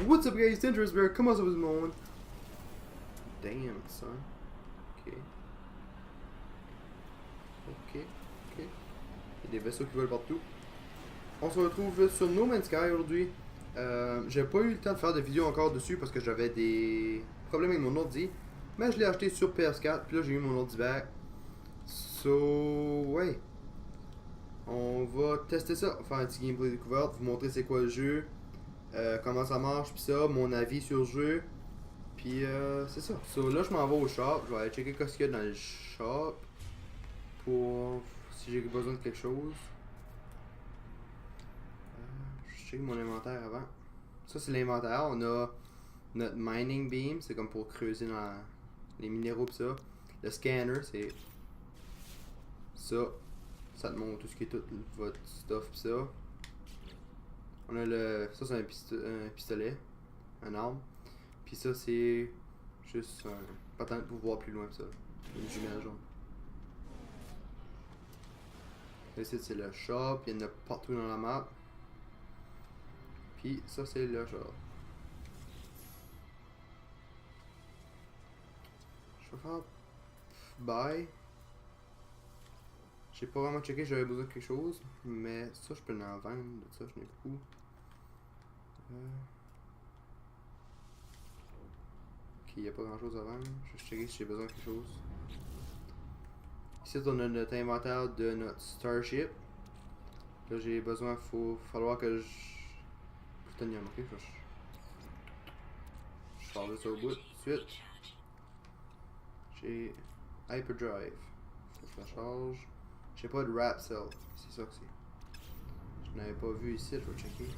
What's up guys, Dangerous Bear, comment ça va tout le monde? Damn son. Ok. Ok. Il y a des vaisseaux qui volent partout. On se retrouve sur No Man's Sky aujourd'hui. J'ai pas eu le temps de faire de vidéo encore dessus parce que j'avais des problèmes avec mon ordi. Mais je l'ai acheté sur PS4, puis là j'ai eu mon ordi back. So, ouais. On va tester ça, faire un petit gameplay découverte, vous montrer c'est quoi le jeu. Comment ça marche, pis ça, mon avis sur le jeu. Puis c'est ça. So là, je m'en vais au shop. Je vais aller checker ce qu'il y a dans le shop. Pour si j'ai besoin de quelque chose. Je check mon inventaire avant. Ça, c'est l'inventaire. On a notre mining beam. C'est comme pour creuser dans les minéraux, pis ça. Le scanner, c'est ça. Ça te montre tout ce qui est tout votre stuff, pis ça. On a le. Ça, c'est un pistolet. Un arme. Puis ça, c'est juste un patente pour voir plus loin que ça. Une jumelle jaune. Ici, c'est le shop. Il y en a partout dans la map. Puis ça, c'est le shop. Je vais faire buy. J'ai pas vraiment checké, j'avais besoin de quelque chose. Mais ça, je peux en vendre. De ça, je n'ai beaucoup. Il n'y a pas grand chose à vendre. Je vais checker si j'ai besoin de quelque chose. Ici, on a notre inventaire de notre Starship. Là, j'ai besoin, falloir que je. Plutonium, ok? Je sors de ça au bout tout de suite. J'ai Hyperdrive. Faut que je la charge. J'ai pas de Wrap Cell. C'est ça que c'est. Je n'avais pas vu ici, je vais checker.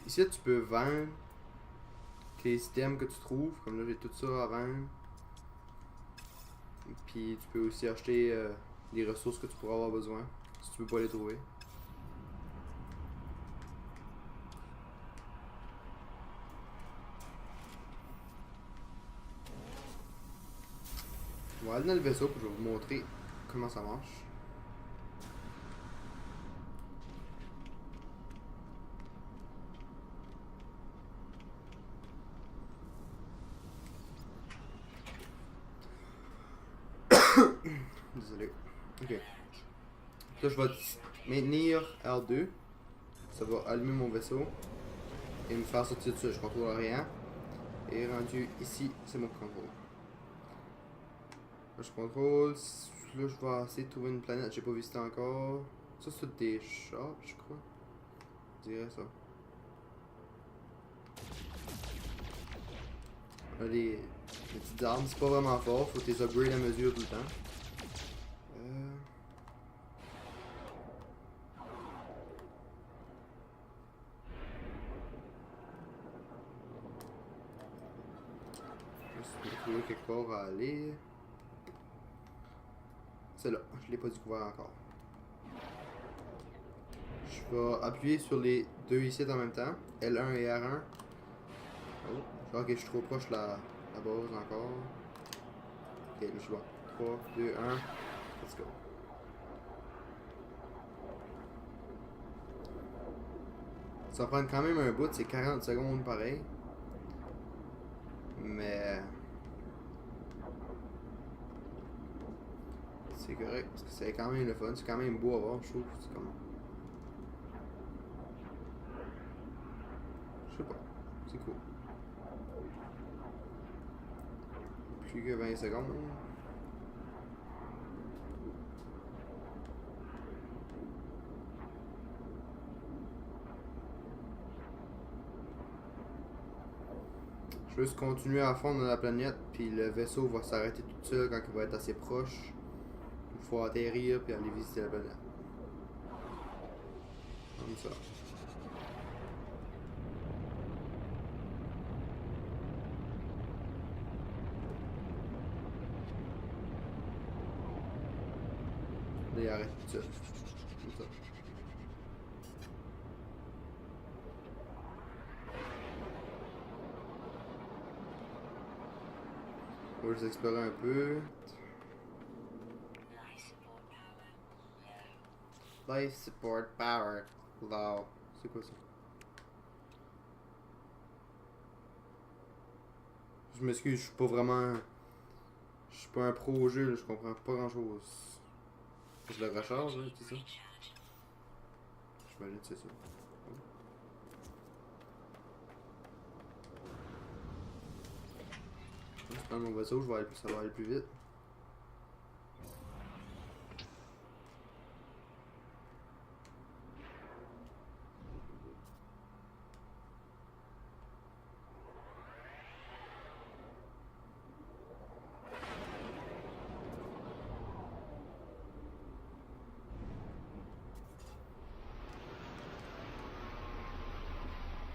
Ici, tu peux vendre les items que tu trouves. Comme là, j'ai tout ça à vendre. Puis tu peux aussi acheter les ressources que tu pourras avoir besoin. Si tu peux pas les trouver. On va aller dans le vaisseau pour je vais vous montrer comment ça marche. Désolé. Ok. Là, je vais maintenir R2. Ça va allumer mon vaisseau. Et me faire sortir de ça. Je contrôle rien. Et rendu ici, c'est mon contrôle. Là, je contrôle. Là, je vais essayer de trouver une planète. J'ai pas visité encore. Ça, c'est des shops, je crois. Je dirais ça. Là, les petites armes, c'est pas vraiment fort. Faut que tu les upgrades à mesure tout le temps. Je vais trouver quelque part à aller. C'est là, je l'ai pas découvert encore. Je vais appuyer sur les deux ici en même temps, L1 et R1. Oh, ok, je suis trop proche de la base encore. Ok, là je vois. 3, 2, 1, let's go. Ça va prendre quand même un bout, c'est 40 secondes pareil. Mais c'est correct, parce que c'est quand même le fun, c'est quand même beau à voir, je trouve. C'est comme. Je sais pas, c'est cool. Plus que 20 secondes. Je vais juste continuer à fond dans la planète, puis le vaisseau va s'arrêter tout seul quand il va être assez proche. faut atterrir puis aller visiter la planète. Comme ça. Là, il arrête tout ça. Comme ça. On va juste explorer un peu. Life support power. Wow. C'est quoi ça? Je m'excuse, je suis pas vraiment. Je suis pas un pro au jeu, là, je comprends pas grand chose. Je le recharge, là, c'est ça? J'imagine que c'est ça. Je prends mon vaisseau, ça va aller plus vite.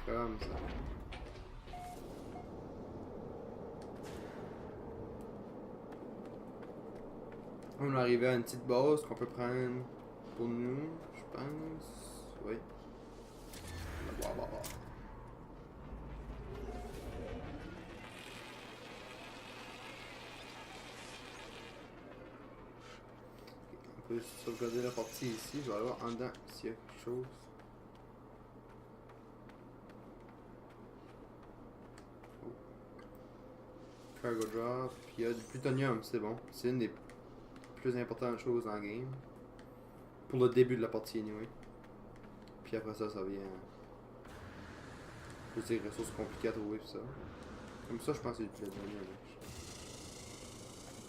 Comme ça. On est arrivé à une petite base qu'on peut prendre pour nous, je pense. Oui. Bah, bah, bah. On peut sauvegarder la partie ici. Je vais aller voir en dedans s'il y a quelque chose. Oh. Cargo drop. Puis il y a du plutonium, c'est bon. C'est une des plus importantes choses dans le game. Pour le début de la partie, anyway. Puis après ça, ça vient. Juste des ressources compliquées à trouver, pis ça. Comme ça, je pense que c'est du plutonium.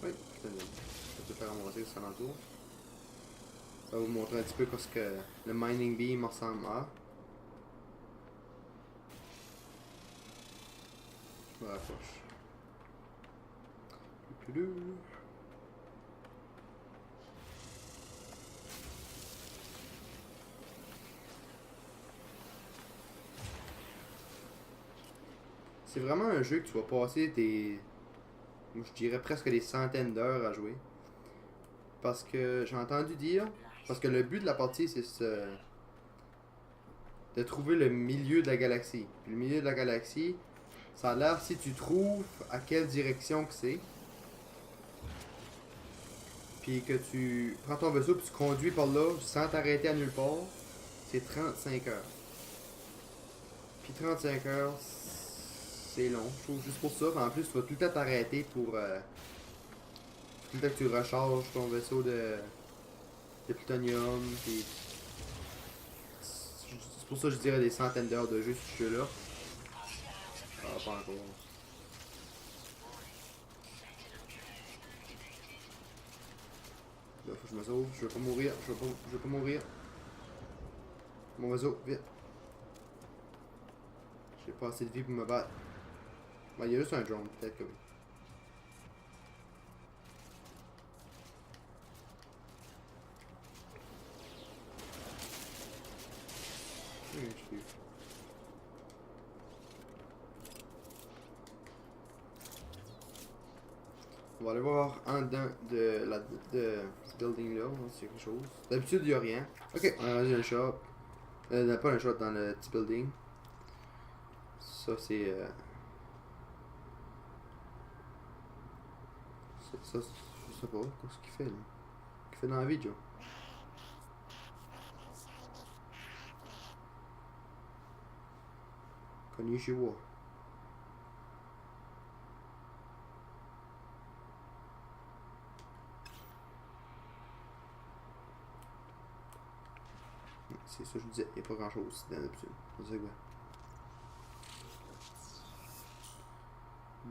Oui, plutonium. Ça peut faire ramasser ça alentour. Ça va vous montrer un petit peu ce que le mining beam ressemble à. Je me rapproche. C'est vraiment un jeu que tu vas passer des. Je dirais presque des centaines d'heures à jouer. Parce que j'ai entendu dire. Parce que le but de la partie, c'est de trouver le milieu de la galaxie. Puis le milieu de la galaxie, ça a l'air si tu trouves à quelle direction que c'est. Puis que tu prends ton vaisseau puis tu conduis par là sans t'arrêter à nulle part, c'est 35 heures. Puis 35 heures, c'est long, je trouve, juste pour ça. En plus, tu vas tout le temps t'arrêter pour. Tout le temps que tu recharges ton vaisseau de plutonium. Puis c'est pour ça que je dirais des centaines d'heures de jeu ce jeu-là. Ah, pas encore. Là, faut que je me sauve, je veux pas mourir, je veux pas mourir. Mon vaisseau, vite. J'ai pas assez de vie pour me battre. Ben, il y a juste un drone, peut-être que oui. Oui, je suis. On va aller voir en dedans de ce building là, s'il y a quelque chose. D'habitude, il n'y a rien. Ok, on est rendu dans le shop. Pas un shop, dans le petit building. Ça, c'est. Ça, je sais pas, qu'est-ce qu'il fait là? Qu'est-ce qu'il fait dans la vie, Joe? Konnichiwa. C'est ça que je disais, il n'y a pas grand chose ici dans l'habitude. C'est quoi?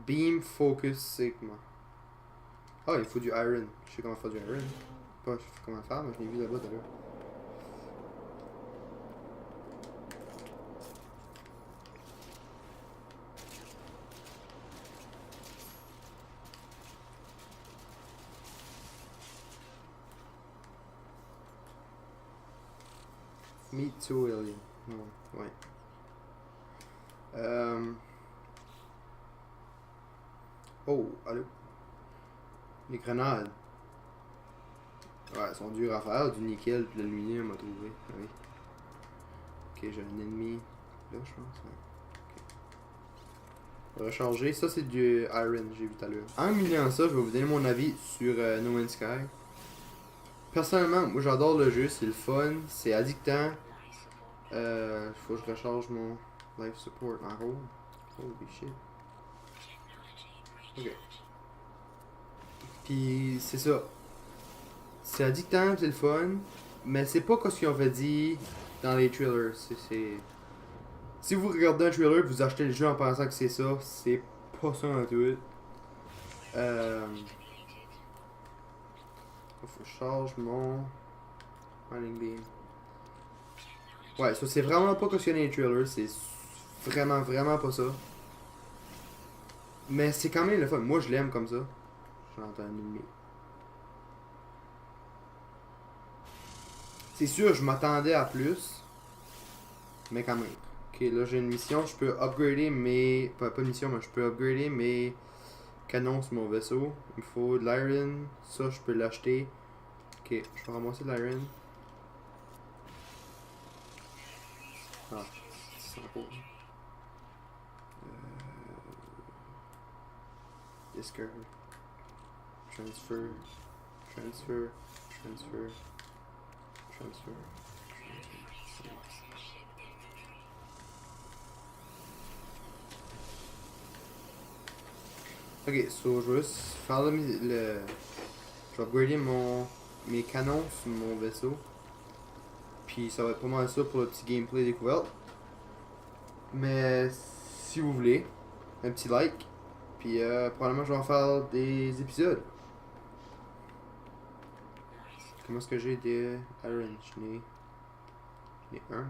Beam Focus Sigma. Ah, il faut du iron. Je sais comment faire du iron. Pas, je sais comment faire, mais je l'ai vu là-bas d'ailleurs. Meet to alien. Non, ouais. Oh, allô? Les grenades. Ouais, elles sont dures à faire. Du nickel et de l'aluminium à trouver. Ah oui. Ok, j'ai un ennemi. Là, je pense. Ouais. Recharger. Ça, c'est du iron, j'ai vu tout à l'heure. En milieu ça, je vais vous donner mon avis sur No Man's Sky. Personnellement, moi j'adore le jeu, c'est le fun, c'est addictant. Faut que je recharge mon life support en haut. Holy shit. Ok. Puis c'est ça. C'est addictant, c'est le fun. Mais c'est pas ce qu'ils ont fait dit dans les trailers. Si vous regardez un trailer et vous achetez le jeu en pensant que c'est ça, c'est pas ça en tout. Faut que je charge mon Mining Beam. Ouais, ça c'est vraiment pas cautionné les trailers, c'est vraiment vraiment pas ça. Mais c'est quand même le fun. Moi je l'aime comme ça. J'entends un ennemi. C'est sûr, je m'attendais à plus. Mais quand même. Ok, là j'ai une mission, je peux upgrader mes. Pas une mission, mais je peux upgrader mes canons sur mon vaisseau. Il me faut de l'iron. Ça, je peux l'acheter. Ok, je vais ramasser de l'iron. Ah, c'est en cours. Discard. Transfer. Transfer. Transfer. Transfer. Ok, so je vais juste faire je vais upgrader mes canons sur mon vaisseau. Puis ça va être pas mal ça pour le petit gameplay découverte. Mais si vous voulez, un petit like. Puis probablement je vais en faire des épisodes. Comment est-ce que j'ai des iron? J'en ai un.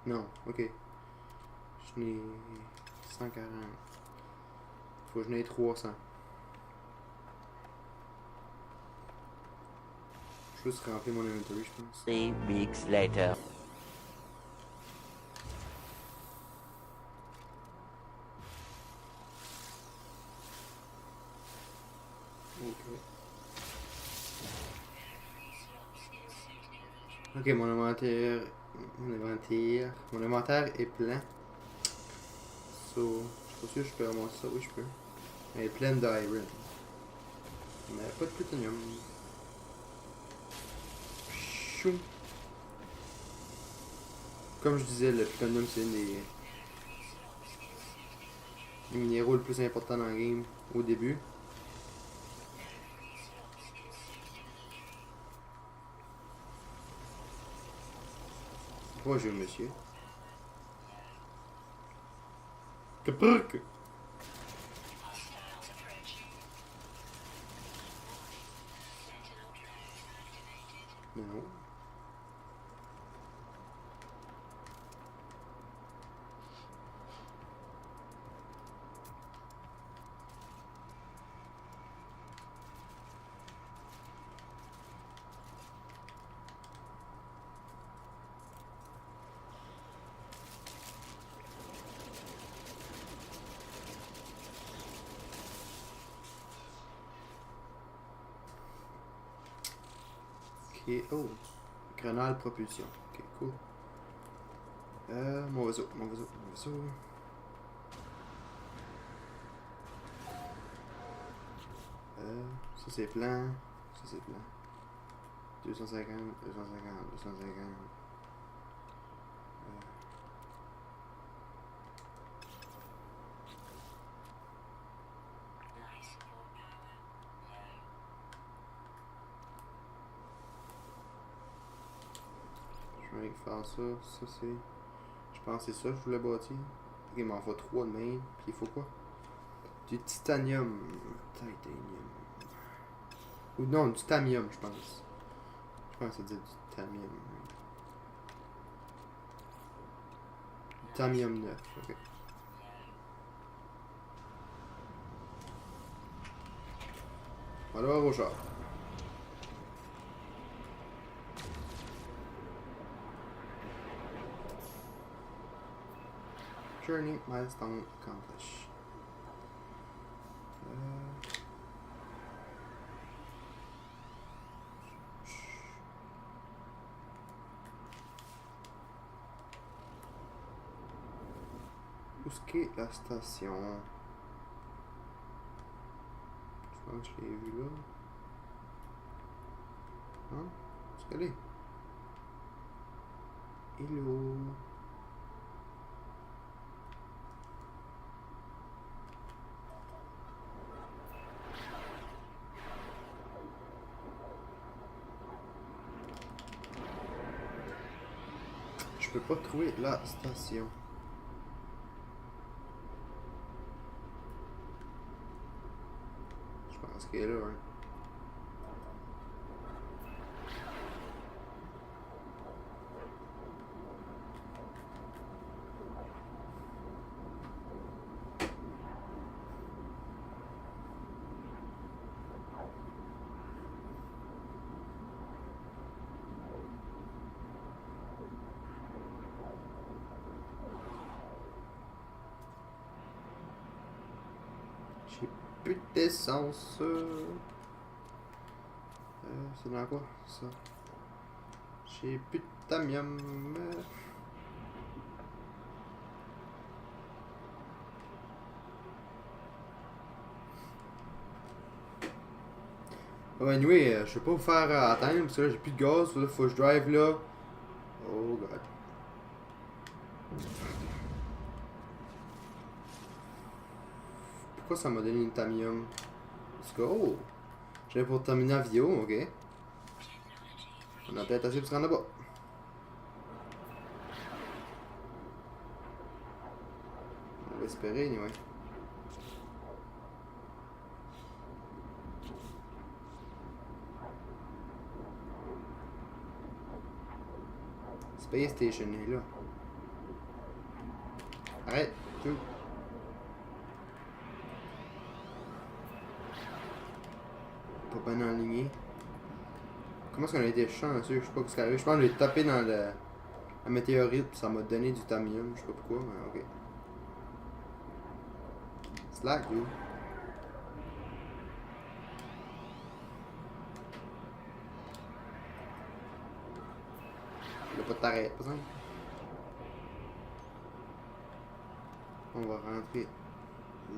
Non, ok. J'en ai 140. Faut que j'en ai 300. Je vais juste remplir mon inventory, je pense. 3 weeks later. Ok. Ok, mon inventaire est plein. So, je suis pas sûr que je peux ramasser ça. Oui, je peux. Elle est pleine d'iron. Mais pas de plutonium. Chou. Comme je disais, le plutonium c'est une des minéraux le plus important dans le game au début. Bonjour monsieur. Capuc! Non. Ok, oh. Grenade propulsion. Ok, cool. Mon vaisseau. Ça c'est plein. Ça c'est plein. 250. Je vais faire ça. Ça c'est. Je pense que c'est ça que je voulais bâtir. Ok, il m'en faut 3 de même. Puis il faut quoi? Du titanium. Titanium. Ou non, du tamium, je pense. Je pense que ça dit du tamium. Tamium 9, ok. On va aller voir au char. Journey milestone accomplished. Où est-ce qu'est la station? Je pense que je l'ai vu là. Hein? Où est-ce qu'elle est? Hello. Je peux pas trouver la station. Je pense qu'elle est là, hein. J'ai plus d'essence. C'est dans quoi ça? J'ai plus de tamium. Ouais, anyway, je vais pas vous faire attendre parce que là j'ai plus de gaz. Faut que je drive là. Oh god. Pourquoi ça m'a donné une tamium? Let's go! J'avais pour terminer la vidéo, ok. On a peut-être assez pour se rendre là-bas. On va espérer, anyway. Space Station est là. Arrête, tout. Pas bien aligné. Comment est-ce qu'on a été chanceux? Je sais pas ce qui arrive. Je pense que j'ai tapé dans la météorite puis ça m'a donné du tamium. Je sais pas pourquoi, mais ok. Slack, dude. Il a pas de t'arrêter, par exemple. On va rentrer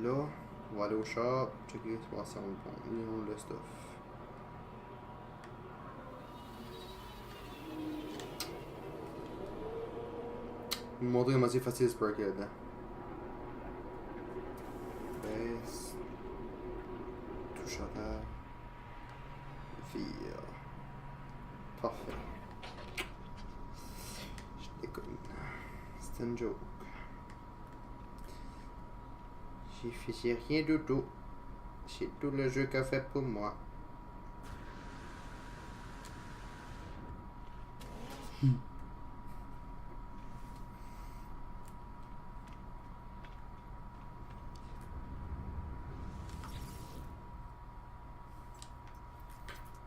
là. On va aller au shop, checker si on le stuff. Vous montrer comment c'est facile ce perk là-dedans. Baisse. Touche à terre. Vire. Parfait. Je déconne. C'est une joke. J'ai rien du tout. C'est tout le jeu qu'a fait pour moi.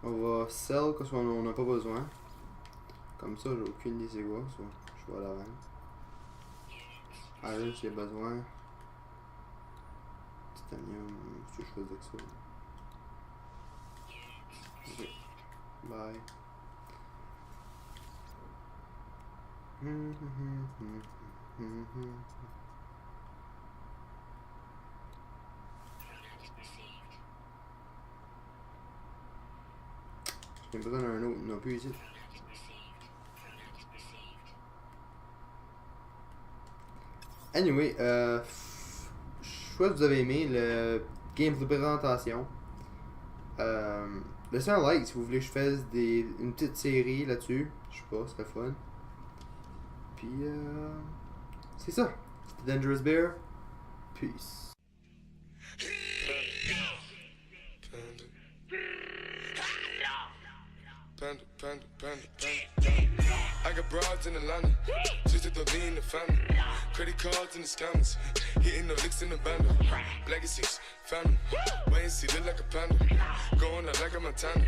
On va sell parce qu'on n'a pas besoin. Comme ça, j'ai aucune idée c'est quoi. Je vais à la vente. Iron, j'ai besoin. Titanium, si je faisais que ça. Ok. Bye. J'ai besoin d'un autre non plus ici. Anyway, je souhaite que vous avez aimé le gameplay présentation. Laissez un like si vous voulez que je fasse une petite série là-dessus. Je sais pas, ce serait fun. Puis, c'est ça. C'était Dangerous Bear. Peace. Panda, panda, panda, panda. I got broads in Atlanta, just to lean in the family. Credit cards in the scammers, hitting the licks in the bando. Legacies, family, wait and see, look like a panda. Going on her like a Montana.